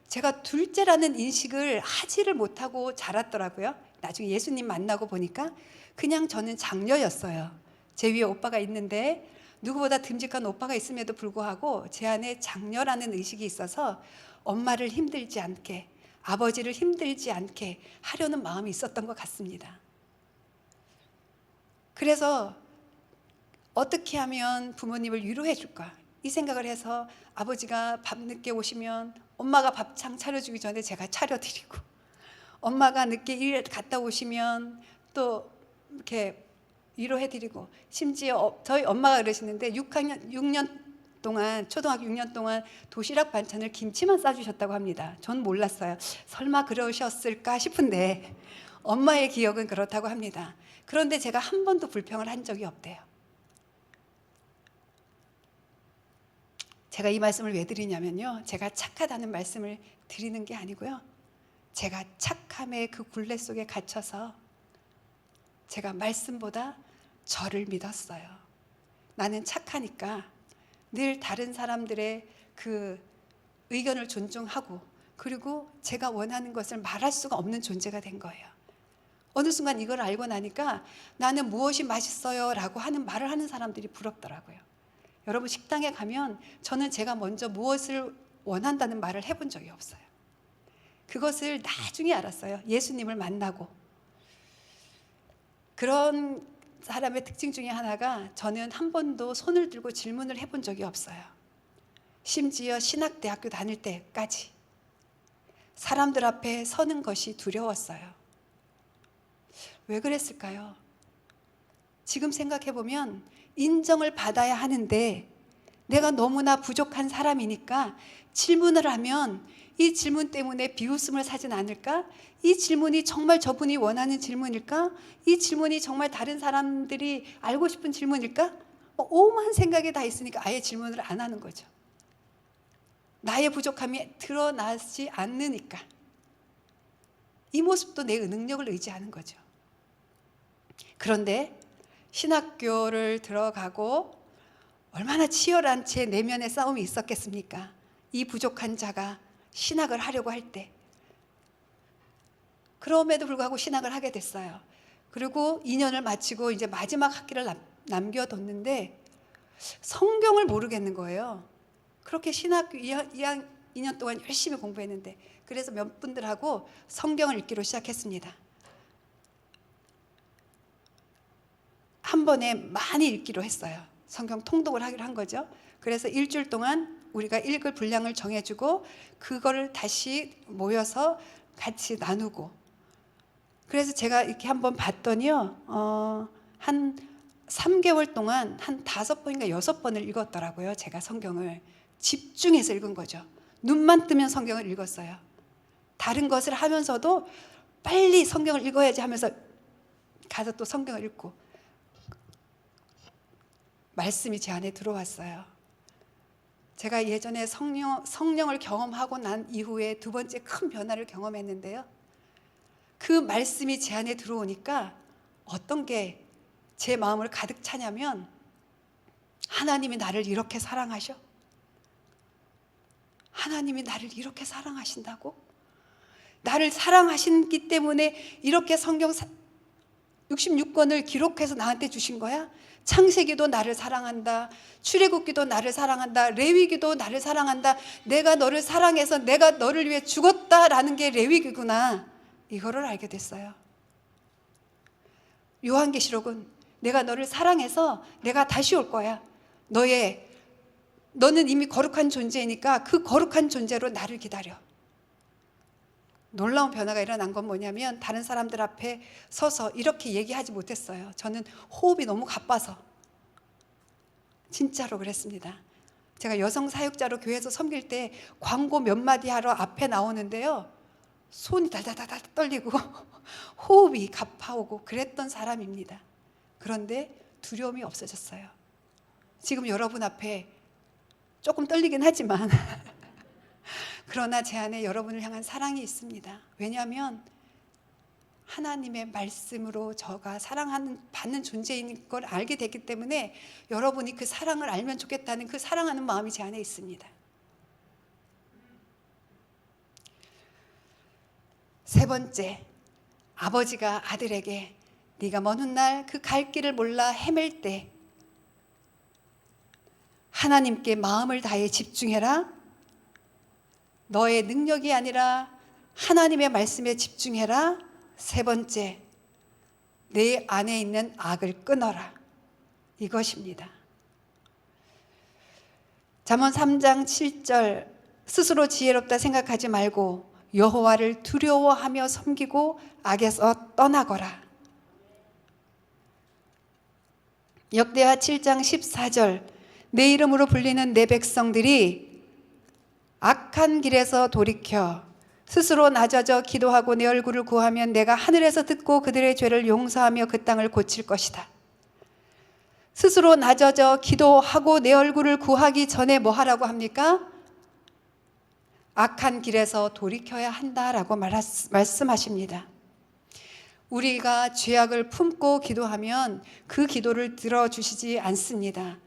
A: 제가 둘째라는 인식을 하지를 못하고 자랐더라고요. 나중에 예수님 만나고 보니까 그냥 저는 장녀였어요. 제 위에 오빠가 있는데 누구보다 듬직한 오빠가 있음에도 불구하고 제 안에 장녀라는 의식이 있어서 엄마를 힘들지 않게, 아버지를 힘들지 않게 하려는 마음이 있었던 것 같습니다. 그래서 어떻게 하면 부모님을 위로해 줄까? 이 생각을 해서 아버지가 밤늦게 오시면 엄마가 밥상 차려주기 전에 제가 차려드리고, 엄마가 늦게 일 갔다 오시면 또 이렇게 위로해드리고, 심지어 저희 엄마가 그러시는데 6년 동안, 초등학교 6년 동안 도시락 반찬을 김치만 싸주셨다고 합니다. 전 몰랐어요. 설마 그러셨을까 싶은데 엄마의 기억은 그렇다고 합니다. 그런데 제가 한 번도 불평을 한 적이 없대요. 제가 이 말씀을 왜 드리냐면요, 제가 착하다는 말씀을 드리는 게 아니고요, 제가 착함의 그 굴레 속에 갇혀서 제가 말씀보다 저를 믿었어요. 나는 착하니까 늘 다른 사람들의 그 의견을 존중하고, 그리고 제가 원하는 것을 말할 수가 없는 존재가 된 거예요. 어느 순간 이걸 알고 나니까 나는 무엇이 맛있어요 라고 하는 말을 하는 사람들이 부럽더라고요. 여러분, 식당에 가면 저는 제가 먼저 무엇을 원한다는 말을 해본 적이 없어요. 그것을 나중에 알았어요. 예수님을 만나고. 그런 사람의 특징 중에 하나가, 저는 한 번도 손을 들고 질문을 해본 적이 없어요. 심지어 신학대학교 다닐 때까지 사람들 앞에 서는 것이 두려웠어요. 왜 그랬을까요? 지금 생각해보면 인정을 받아야 하는데 내가 너무나 부족한 사람이니까 질문을 하면 이 질문 때문에 비웃음을 사진 않을까? 이 질문이 정말 저분이 원하는 질문일까? 이 질문이 정말 다른 사람들이 알고 싶은 질문일까? 오만 생각이 다 있으니까 아예 질문을 안 하는 거죠. 나의 부족함이 드러나지 않으니까. 이 모습도 내 능력을 의지하는 거죠. 그런데 신학교를 들어가고 얼마나 치열한 제 내면의 싸움이 있었겠습니까? 이 부족한 자가 신학을 하려고 할 때. 그럼에도 불구하고 신학을 하게 됐어요. 그리고 2년을 마치고 이제 마지막 학기를 남겨뒀는데 성경을 모르겠는 거예요. 그렇게 신학교 2년 동안 열심히 공부했는데, 그래서 몇 분들하고 성경을 읽기로 시작했습니다. 한 번에 많이 읽기로 했어요. 성경 통독을 하기로 한 거죠. 그래서 일주일 동안 우리가 읽을 분량을 정해주고 그거를 다시 모여서 같이 나누고, 그래서 제가 이렇게 한번 봤더니요, 한 3개월 동안 한 5번인가 6번을 읽었더라고요. 제가 성경을 집중해서 읽은 거죠. 눈만 뜨면 성경을 읽었어요. 다른 것을 하면서도 빨리 성경을 읽어야지 하면서 가서 또 성경을 읽고, 말씀이 제 안에 들어왔어요. 제가 예전에 성령을 경험하고 난 이후에 두 번째 큰 변화를 경험했는데요, 그 말씀이 제 안에 들어오니까 어떤 게 제 마음을 가득 차냐면, 하나님이 나를 이렇게 사랑하셔? 하나님이 나를 이렇게 사랑하신다고? 나를 사랑하시기 때문에 이렇게 성경 66권을 기록해서 나한테 주신 거야? 창세기도 나를 사랑한다. 출애굽기도 나를 사랑한다. 레위기도 나를 사랑한다. 내가 너를 사랑해서 내가 너를 위해 죽었다라는 게 레위기구나. 이거를 알게 됐어요. 요한계시록은 내가 너를 사랑해서 내가 다시 올 거야. 너는 이미 거룩한 존재이니까 그 거룩한 존재로 나를 기다려. 놀라운 변화가 일어난 건 뭐냐면 다른 사람들 앞에 서서 이렇게 얘기하지 못했어요. 저는 호흡이 너무 가빠서. 진짜로 그랬습니다. 제가 여성 사역자로 교회에서 섬길 때 광고 몇 마디 하러 앞에 나오는데요. 손이 달달달달 떨리고 호흡이 가파오고 그랬던 사람입니다. 그런데 두려움이 없어졌어요. 지금 여러분 앞에 조금 떨리긴 하지만 그러나 제 안에 여러분을 향한 사랑이 있습니다. 왜냐하면 하나님의 말씀으로 저가 받는 존재인 걸 알게 됐기 때문에 여러분이 그 사랑을 알면 좋겠다는 그 사랑하는 마음이 제 안에 있습니다. 세 번째, 아버지가 아들에게 네가 먼 훗날 그 갈 길을 몰라 헤맬 때 하나님께 마음을 다해 집중해라. 너의 능력이 아니라 하나님의 말씀에 집중해라. 세 번째, 내 안에 있는 악을 끊어라. 이것입니다. 잠언 3장 7절 스스로 지혜롭다 생각하지 말고 여호와를 두려워하며 섬기고 악에서 떠나거라. 역대하 7장 14절 내 이름으로 불리는 내 백성들이 악한 길에서 돌이켜 스스로 낮아져 기도하고 내 얼굴을 구하면 내가 하늘에서 듣고 그들의 죄를 용서하며 그 땅을 고칠 것이다. 스스로 낮아져 기도하고 내 얼굴을 구하기 전에 뭐 하라고 합니까? 악한 길에서 돌이켜야 한다라고 말씀하십니다. 우리가 죄악을 품고 기도하면 그 기도를 들어주시지 않습니다.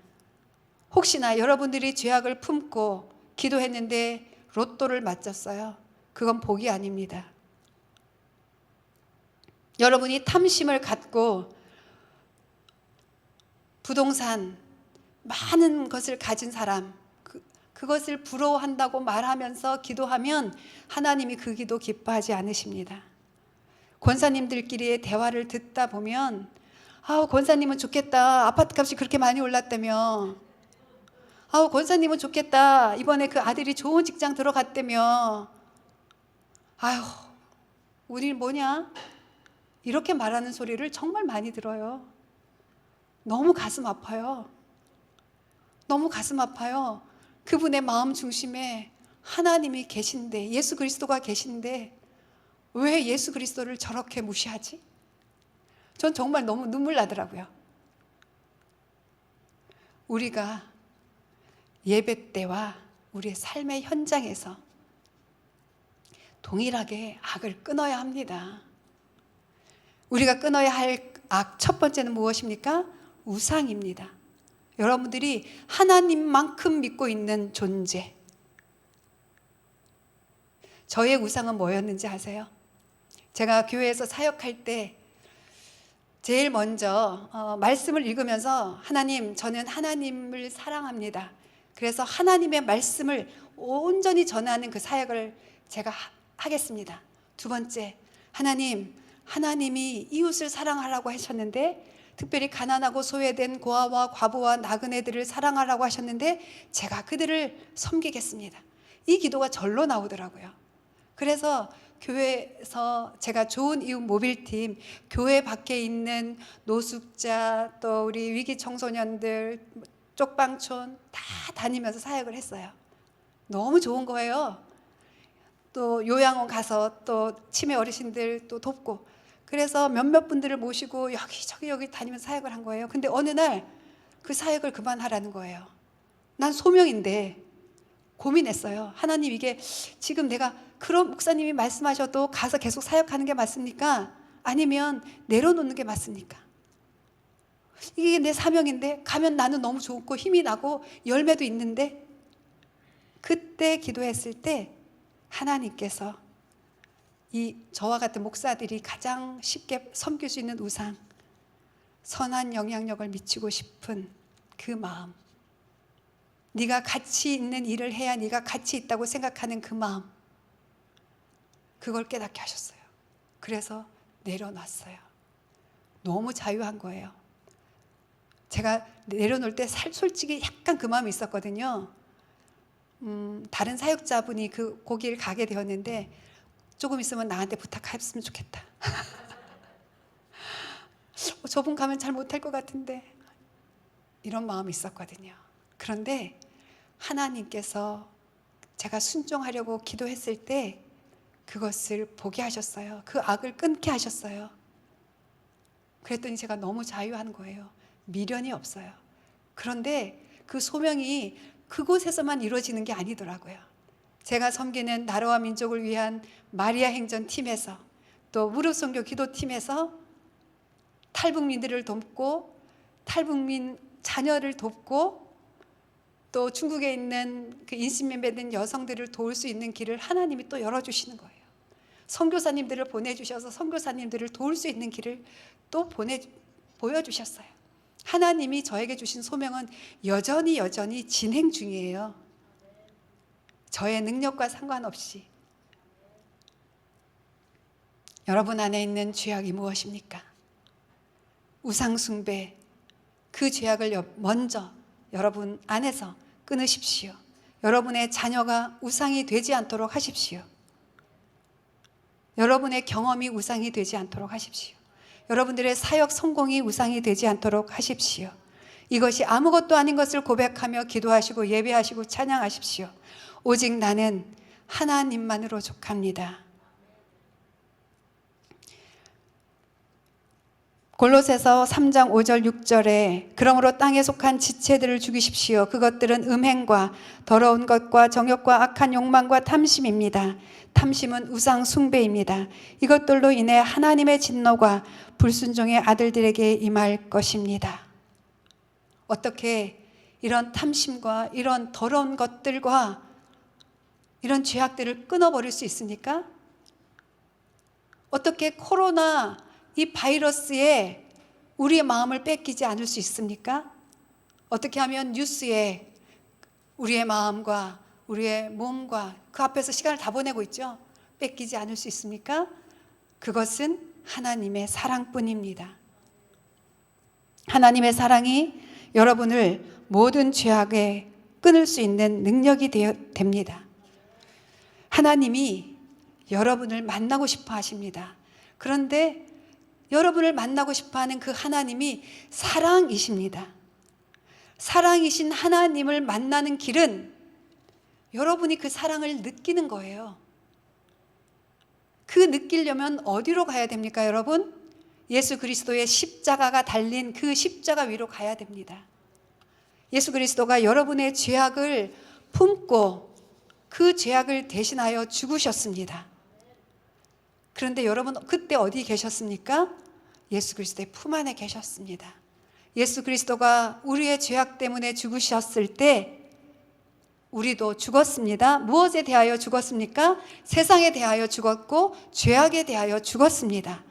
A: 혹시나 여러분들이 죄악을 품고 기도했는데 로또를 맞췄어요. 그건 복이 아닙니다. 여러분이 탐심을 갖고 부동산 많은 것을 가진 사람 그것을 부러워한다고 말하면서 기도하면 하나님이 그 기도 기뻐하지 않으십니다. 권사님들끼리의 대화를 듣다 보면 권사님은 좋겠다. 아파트값이 그렇게 많이 올랐다며. 권사님은 좋겠다. 이번에 그 아들이 좋은 직장 들어갔다며. 우리는 뭐냐? 이렇게 말하는 소리를 정말 많이 들어요. 너무 가슴 아파요. 너무 가슴 아파요. 그분의 마음 중심에 하나님이 계신데, 예수 그리스도가 계신데 왜 예수 그리스도를 저렇게 무시하지? 전 정말 너무 눈물 나더라고요. 우리가 예배 때와 우리의 삶의 현장에서 동일하게 악을 끊어야 합니다. 우리가 끊어야 할 악 첫 번째는 무엇입니까? 우상입니다. 여러분들이 하나님만큼 믿고 있는 존재. 저의 우상은 뭐였는지 아세요? 제가 교회에서 사역할 때 제일 먼저 말씀을 읽으면서 하나님, 저는 하나님을 사랑합니다. 그래서 하나님의 말씀을 온전히 전하는 그 사역을 제가 하겠습니다. 두 번째, 하나님이 이웃을 사랑하라고 하셨는데 특별히 가난하고 소외된 고아와 과부와 나그네들을 사랑하라고 하셨는데 제가 그들을 섬기겠습니다. 이 기도가 절로 나오더라고요. 그래서 교회에서 제가 좋은 이웃 모빌팀, 교회 밖에 있는 노숙자, 또 우리 위기 청소년들, 쪽방촌 다 다니면서 사역을 했어요. 너무 좋은 거예요. 또 요양원 가서 또 치매 어르신들 또 돕고, 그래서 몇몇 분들을 모시고 여기 다니면서 사역을 한 거예요. 근데 어느 날 그 사역을 그만하라는 거예요. 난 소명인데 고민했어요. 하나님, 이게 지금 내가 그런 목사님이 말씀하셔도 가서 계속 사역하는 게 맞습니까? 아니면 내려놓는 게 맞습니까? 이게 내 사명인데 가면 나는 너무 좋고 힘이 나고 열매도 있는데. 그때 기도했을 때 하나님께서 저와 같은 목사들이 가장 쉽게 섬길 수 있는 우상, 선한 영향력을 미치고 싶은 그 마음, 네가 가치 있는 일을 해야 네가 가치 있다고 생각하는 그 마음, 그걸 깨닫게 하셨어요. 그래서 내려놨어요. 너무 자유한 거예요. 제가 내려놓을 때 솔직히 약간 그 마음이 있었거든요. 다른 사역자분이 거기를 가게 되었는데 조금 있으면 나한테 부탁했으면 좋겠다. 저분 가면 잘 못할 것 같은데, 이런 마음이 있었거든요. 그런데 하나님께서 제가 순종하려고 기도했을 때 그것을 보게 하셨어요. 그 악을 끊게 하셨어요. 그랬더니 제가 너무 자유한 거예요. 미련이 없어요. 그런데 그 소명이 그곳에서만 이루어지는 게 아니더라고요. 제가 섬기는 나라와 민족을 위한 마리아 행전 팀에서, 또 무릎 선교 기도팀에서 탈북민들을 돕고 탈북민 자녀를 돕고 또 중국에 있는 그 인신매매된 여성들을 도울 수 있는 길을 하나님이 또 열어주시는 거예요. 선교사님들을 보내주셔서 선교사님들을 도울 수 있는 길을 또 보여주셨어요. 하나님이 저에게 주신 소명은 여전히 진행 중이에요. 저의 능력과 상관없이. 여러분 안에 있는 죄악이 무엇입니까? 우상숭배, 그 죄악을 먼저 여러분 안에서 끊으십시오. 여러분의 자녀가 우상이 되지 않도록 하십시오. 여러분의 경험이 우상이 되지 않도록 하십시오. 여러분들의 사역 성공이 우상이 되지 않도록 하십시오. 이것이 아무것도 아닌 것을 고백하며 기도하시고 예배하시고 찬양하십시오. 오직 나는 하나님만으로 족합니다. 골로새서 3장 5절 6절에 그러므로 땅에 속한 지체들을 죽이십시오. 그것들은 음행과 더러운 것과 정욕과 악한 욕망과 탐심입니다. 탐심은 우상 숭배입니다. 이것들로 인해 하나님의 진노가 불순종의 아들들에게 임할 것입니다. 어떻게 이런 탐심과 이런 더러운 것들과 이런 죄악들을 끊어버릴 수 있습니까? 어떻게 코로나 이 바이러스에 우리의 마음을 뺏기지 않을 수 있습니까? 어떻게 하면 뉴스에 우리의 마음과 우리의 몸과 그 앞에서 시간을 다 보내고 있죠? 뺏기지 않을 수 있습니까? 그것은 하나님의 사랑뿐입니다. 하나님의 사랑이 여러분을 모든 죄악에 끊을 수 있는 능력이 됩니다. 하나님이 여러분을 만나고 싶어 하십니다. 그런데 여러분을 만나고 싶어 하는 그 하나님이 사랑이십니다. 사랑이신 하나님을 만나는 길은 여러분이 그 사랑을 느끼는 거예요. 그 느끼려면 어디로 가야 됩니까, 여러분? 예수 그리스도의 십자가가 달린 그 십자가 위로 가야 됩니다. 예수 그리스도가 여러분의 죄악을 품고 그 죄악을 대신하여 죽으셨습니다. 그런데 여러분 그때 어디 계셨습니까? 예수 그리스도의 품 안에 계셨습니다. 예수 그리스도가 우리의 죄악 때문에 죽으셨을 때 우리도 죽었습니다. 무엇에 대하여 죽었습니까? 세상에 대하여 죽었고 죄악에 대하여 죽었습니다.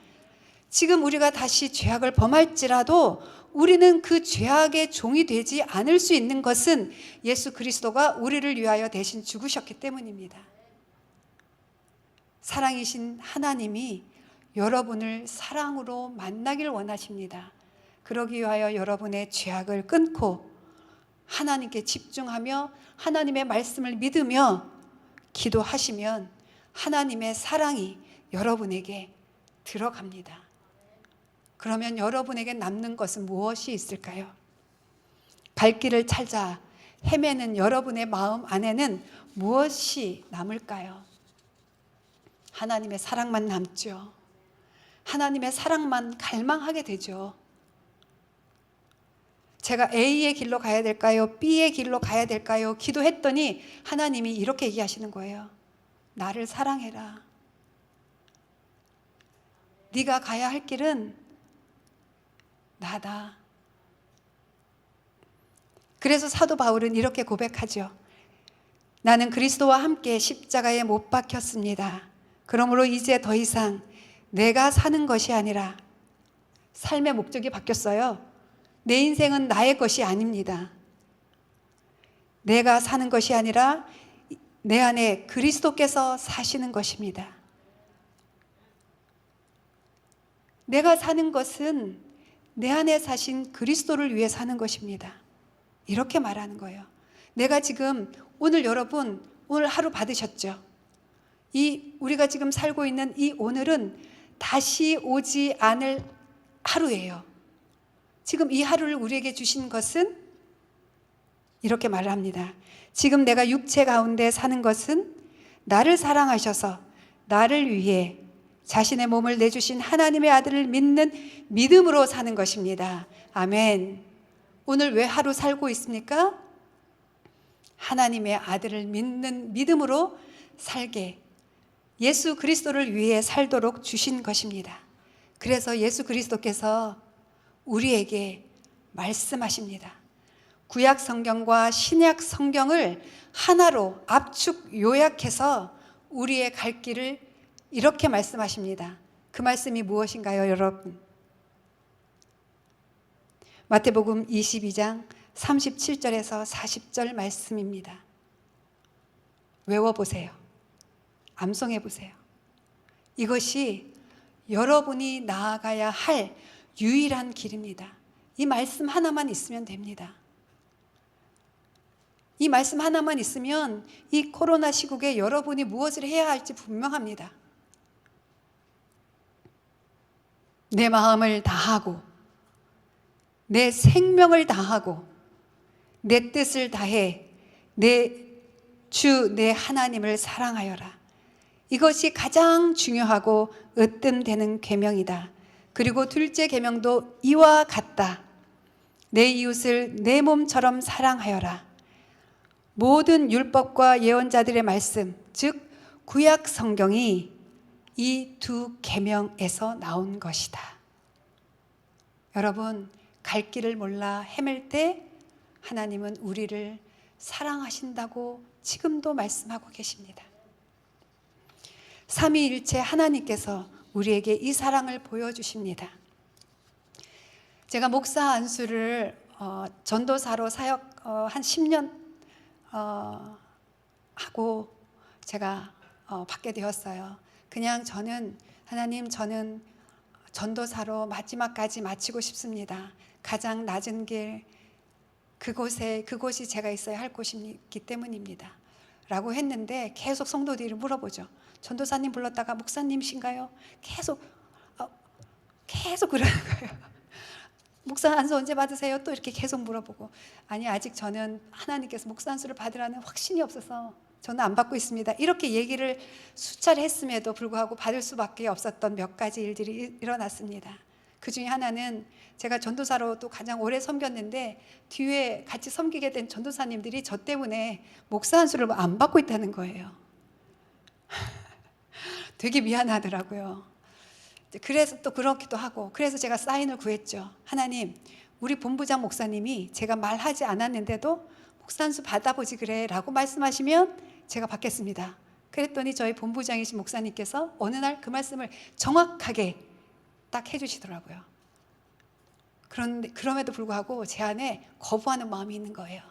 A: 지금 우리가 다시 죄악을 범할지라도 우리는 그 죄악의 종이 되지 않을 수 있는 것은 예수 그리스도가 우리를 위하여 대신 죽으셨기 때문입니다. 사랑이신 하나님이 여러분을 사랑으로 만나길 원하십니다. 그러기 위하여 여러분의 죄악을 끊고 하나님께 집중하며 하나님의 말씀을 믿으며 기도하시면 하나님의 사랑이 여러분에게 들어갑니다. 그러면 여러분에게 남는 것은 무엇이 있을까요? 갈 길을 찾아 헤매는 여러분의 마음 안에는 무엇이 남을까요? 하나님의 사랑만 남죠. 하나님의 사랑만 갈망하게 되죠. 제가 A의 길로 가야 될까요? B의 길로 가야 될까요? 기도했더니 하나님이 이렇게 얘기하시는 거예요. 나를 사랑해라. 네가 가야 할 길은 나다. 그래서 사도 바울은 이렇게 고백하죠. 나는 그리스도와 함께 십자가에 못 박혔습니다. 그러므로 이제 더 이상 내가 사는 것이 아니라 삶의 목적이 바뀌었어요. 내 인생은 나의 것이 아닙니다. 내가 사는 것이 아니라 내 안에 그리스도께서 사시는 것입니다. 내가 사는 것은 내 안에 사신 그리스도를 위해 사는 것입니다. 이렇게 말하는 거예요. 내가 지금 오늘 여러분 오늘 하루 받으셨죠? 우리가 지금 살고 있는 이 오늘은 다시 오지 않을 하루예요. 지금 이 하루를 우리에게 주신 것은 이렇게 말을 합니다. 지금 내가 육체 가운데 사는 것은 나를 사랑하셔서 나를 위해 자신의 몸을 내주신 하나님의 아들을 믿는 믿음으로 사는 것입니다. 아멘. 오늘 왜 하루 살고 있습니까? 하나님의 아들을 믿는 믿음으로 살게 예수 그리스도를 위해 살도록 주신 것입니다. 그래서 예수 그리스도께서 우리에게 말씀하십니다. 구약 성경과 신약 성경을 하나로 압축 요약해서 우리의 갈 길을 이렇게 말씀하십니다. 그 말씀이 무엇인가요, 여러분? 마태복음 22장 37절에서 40절 말씀입니다. 외워보세요. 암송해보세요. 이것이 여러분이 나아가야 할 유일한 길입니다. 이 말씀 하나만 있으면 됩니다. 이 말씀 하나만 있으면 이 코로나 시국에 여러분이 무엇을 해야 할지 분명합니다. 내 마음을 다하고 내 생명을 다하고 내 뜻을 다해 내 하나님을 사랑하여라. 이것이 가장 중요하고 으뜸되는 계명이다. 그리고 둘째 계명도 이와 같다. 내 이웃을 내 몸처럼 사랑하여라. 모든 율법과 예언자들의 말씀, 즉 구약 성경이 이 두 계명에서 나온 것이다. 여러분, 갈 길을 몰라 헤맬 때 하나님은 우리를 사랑하신다고 지금도 말씀하고 계십니다. 삼위일체 하나님께서 우리에게 이 사랑을 보여주십니다. 제가 목사 안수를 전도사로 사역 한 10년 하고 제가 받게 되었어요. 그냥 저는 하나님, 저는 전도사로 마지막까지 마치고 싶습니다. 가장 낮은 길 그곳이 제가 있어야 할 곳이기 때문입니다. 라고 했는데 계속 성도들이 물어보죠. 전도사님 불렀다가 목사님이신가요? 계속 그러는 거예요. 목사 안수 언제 받으세요? 또 이렇게 계속 물어보고, 아니 아직 저는 하나님께서 목사 안수를 받으라는 확신이 없어서 저는 안 받고 있습니다. 이렇게 얘기를 수차례 했음에도 불구하고 받을 수밖에 없었던 몇 가지 일들이 일어났습니다. 그 중에 하나는 제가 전도사로도 가장 오래 섬겼는데 뒤에 같이 섬기게 된 전도사님들이 저 때문에 목사 안수를 안 받고 있다는 거예요. 되게 미안하더라고요. 그래서 또 그렇기도 하고, 그래서 제가 사인을 구했죠. 하나님, 우리 본부장 목사님이 제가 말하지 않았는데도 목사 안수 받아보지 그래 라고 말씀하시면 제가 받겠습니다. 그랬더니 저희 본부장이신 목사님께서 어느 날 그 말씀을 정확하게 딱 해주시더라고요. 그럼에도 불구하고 제 안에 거부하는 마음이 있는 거예요.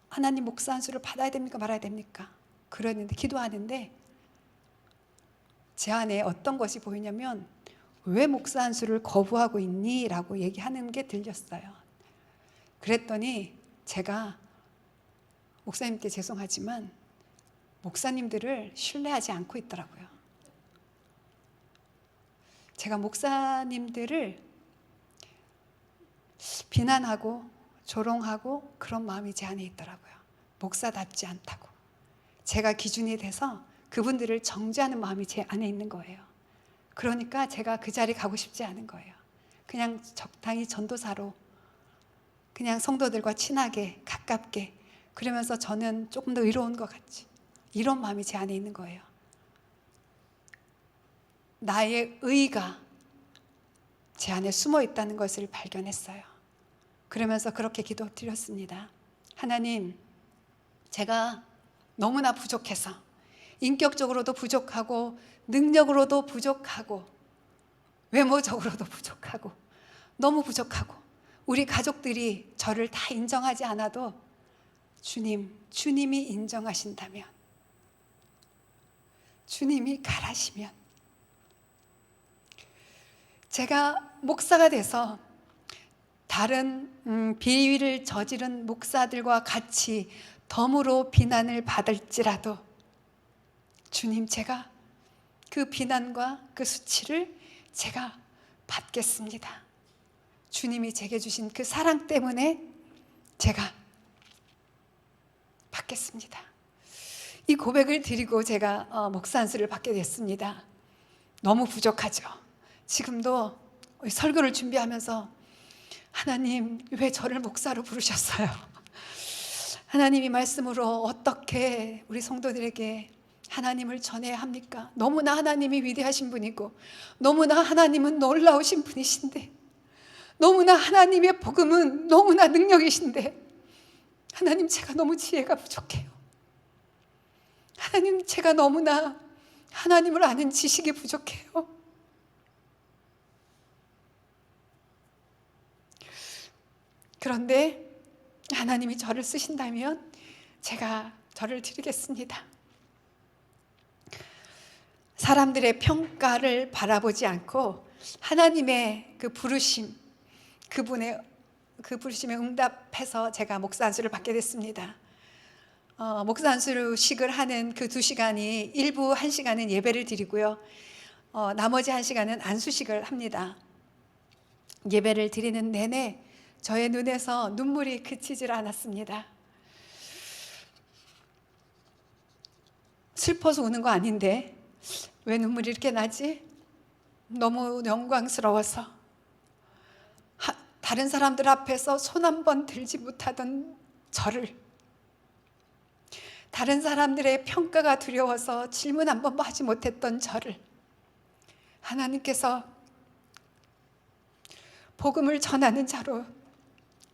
A: 하나님, 목사 안수를 받아야 됩니까 말아야 됩니까? 그러는데 기도하는데 제 안에 어떤 것이 보이냐면, 왜 목사 안수를 거부하고 있니? 라고 얘기하는 게 들렸어요. 그랬더니 제가 목사님께 죄송하지만 목사님들을 신뢰하지 않고 있더라고요. 제가 목사님들을 비난하고 조롱하고 그런 마음이 제 안에 있더라고요. 목사답지 않다고. 제가 기준이 돼서 그분들을 정죄하는 마음이 제 안에 있는 거예요. 그러니까 제가 그 자리 가고 싶지 않은 거예요. 그냥 적당히 전도사로 그냥 성도들과 친하게 가깝게, 그러면서 저는 조금 더 의로운 것 같지, 이런 마음이 제 안에 있는 거예요. 나의 의가 제 안에 숨어 있다는 것을 발견했어요. 그러면서 그렇게 기도드렸습니다. 하나님, 제가 너무나 부족해서, 인격적으로도 부족하고 능력으로도 부족하고 외모적으로도 부족하고 너무 부족하고, 우리 가족들이 저를 다 인정하지 않아도 주님이 인정하신다면, 주님이 가라시면, 제가 목사가 돼서 다른 비위를 저지른 목사들과 같이 덤으로 비난을 받을지라도 주님, 제가 그 비난과 그 수치를 제가 받겠습니다. 주님이 제게 주신 그 사랑 때문에 제가 받겠습니다. 이 고백을 드리고 제가 목사 안수를 받게 됐습니다. 너무 부족하죠. 지금도 설교를 준비하면서 하나님, 왜 저를 목사로 부르셨어요? 하나님이 말씀으로 어떻게 우리 성도들에게 하나님을 전해야 합니까? 너무나 하나님이 위대하신 분이고 너무나 하나님은 놀라우신 분이신데, 너무나 하나님의 복음은 너무나 능력이신데, 하나님, 제가 너무 지혜가 부족해요. 하나님, 제가 너무나 하나님을 아는 지식이 부족해요. 그런데 하나님이 저를 쓰신다면 제가 저를 드리겠습니다. 사람들의 평가를 바라보지 않고 하나님의 그 부르심, 그 부르심에 응답해서 제가 목사 안수를 받게 됐습니다. 목사 안수식을 하는 그 2시간이 일부 1시간은 예배를 드리고요, 나머지 1시간은 안수식을 합니다. 예배를 드리는 내내 저의 눈에서 눈물이 그치질 않았습니다. 슬퍼서 우는 거 아닌데 왜 눈물이 이렇게 나지? 너무 영광스러워서, 다른 사람들 앞에서 손 한 번 들지 못하던 저를, 다른 사람들의 평가가 두려워서 질문 한 번도 하지 못했던 저를 하나님께서 복음을 전하는 자로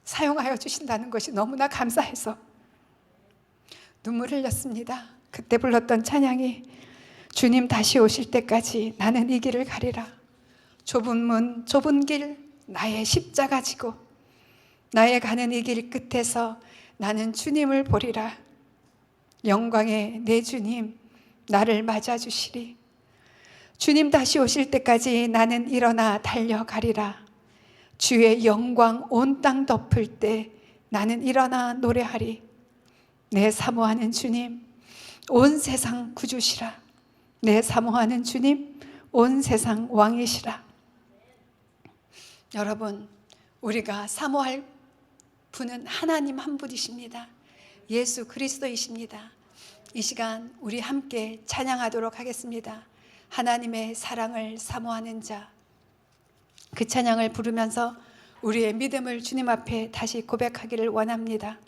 A: 사용하여 주신다는 것이 너무나 감사해서 눈물을 흘렸습니다. 그때 불렀던 찬양이 주님 다시 오실 때까지 나는 이 길을 가리라. 좁은 문 좁은 길 나의 십자가 지고 나의 가는 이 길 끝에서 나는 주님을 보리라. 영광의 내 주님 나를 맞아주시리. 주님 다시 오실 때까지 나는 일어나 달려가리라. 주의 영광 온 땅 덮을 때 나는 일어나 노래하리. 내 사모하는 주님 온 세상 구주시라. 내 사모하는 주님 온 세상 왕이시라. 여러분, 우리가 사모할 분은 하나님 한 분이십니다. 예수 그리스도이십니다. 이 시간 우리 함께 찬양하도록 하겠습니다. 하나님의 사랑을 사모하는 자, 그 찬양을 부르면서 우리의 믿음을 주님 앞에 다시 고백하기를 원합니다.